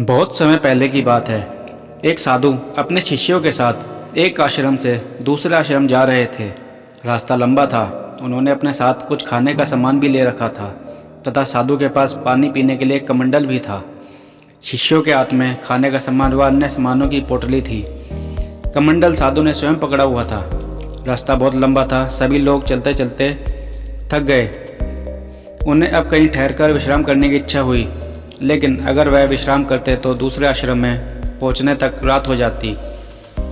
बहुत समय पहले की बात है। एक साधु अपने शिष्यों के साथ एक आश्रम से दूसरे आश्रम जा रहे थे। रास्ता लंबा था। उन्होंने अपने साथ कुछ खाने का सामान भी ले रखा था तथा साधु के पास पानी पीने के लिए एक कमंडल भी था। शिष्यों के हाथ में खाने का सामान व अन्य सामानों की पोटली थी। कमंडल साधु ने स्वयं पकड़ा हुआ था। रास्ता बहुत लंबा था। सभी लोग चलते चलते थक गए। उन्हें अब कहीं ठहरकर विश्राम करने की इच्छा हुई, लेकिन अगर वह विश्राम करते तो दूसरे आश्रम में पहुंचने तक रात हो जाती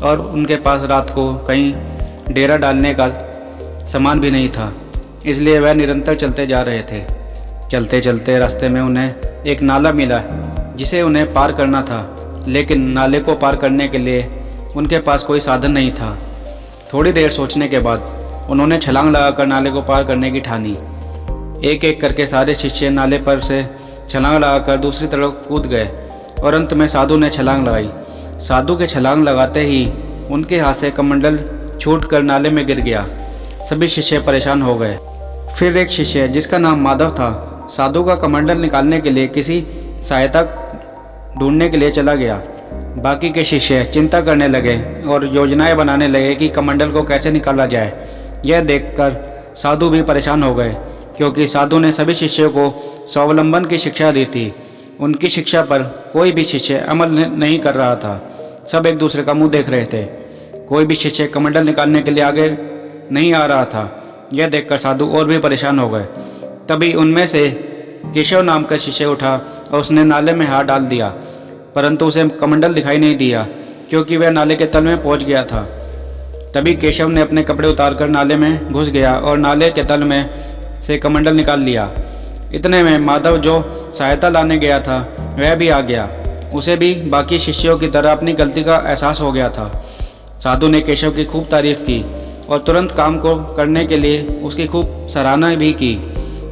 और उनके पास रात को कहीं डेरा डालने का सामान भी नहीं था। इसलिए वह निरंतर चलते जा रहे थे। चलते चलते रास्ते में उन्हें एक नाला मिला जिसे उन्हें पार करना था, लेकिन नाले को पार करने के लिए उनके पास कोई साधन नहीं था। थोड़ी देर सोचने के बाद उन्होंने छलांग लगाकर नाले को पार करने की ठानी। एक एक करके सारे शिष्य नाले पर से छलांग लगाकर दूसरी तरफ कूद गए और अंत में साधु ने छलांग लगाई। साधु के छलांग लगाते ही उनके हाथ से कमंडल छूटकर नाले में गिर गया। सभी शिष्य परेशान हो गए। फिर एक शिष्य जिसका नाम माधव था, साधु का कमंडल निकालने के लिए किसी सहायता ढूंढने के लिए चला गया। बाकी के शिष्य चिंता करने लगे और योजनाएं बनाने लगे कि कमंडल को कैसे निकाला जाए। यह देखकर साधु भी परेशान हो गए, क्योंकि साधु ने सभी शिष्यों को स्वावलंबन की शिक्षा दी थी। उनकी शिक्षा पर कोई भी शिष्य अमल नहीं कर रहा था। सब एक दूसरे का मुंह देख रहे थे। कोई भी शिष्य कमंडल निकालने के लिए आगे नहीं आ रहा था। यह देखकर साधु और भी परेशान हो गए। तभी उनमें से केशव नाम का शिष्य उठा और उसने नाले में हाथ डाल दिया, परंतु उसे कमंडल दिखाई नहीं दिया, क्योंकि वह नाले के तल में पहुंच गया था। तभी केशव ने अपने कपड़े उतारकर नाले में घुस गया और नाले के तल में से कमंडल निकाल लिया। इतने में माधव, जो सहायता लाने गया था, वह भी आ गया। उसे भी बाकी शिष्यों की तरह अपनी गलती का एहसास हो गया था। साधु ने केशव की खूब तारीफ की और तुरंत काम को करने के लिए उसकी खूब सराहना भी की।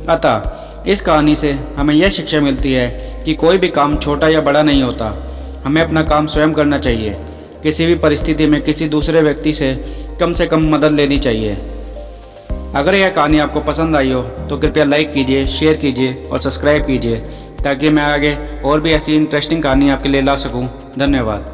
अतः इस कहानी से हमें यह शिक्षा मिलती है कि कोई भी काम छोटा या बड़ा नहीं होता। हमें अपना काम स्वयं करना चाहिए। किसी भी परिस्थिति में किसी दूसरे व्यक्ति से कम मदद लेनी चाहिए। अगर यह कहानी आपको पसंद आई हो तो कृपया लाइक कीजिए, शेयर कीजिए और सब्सक्राइब कीजिए, ताकि मैं आगे और भी ऐसी इंटरेस्टिंग कहानी आपके लिए ला सकूं। धन्यवाद।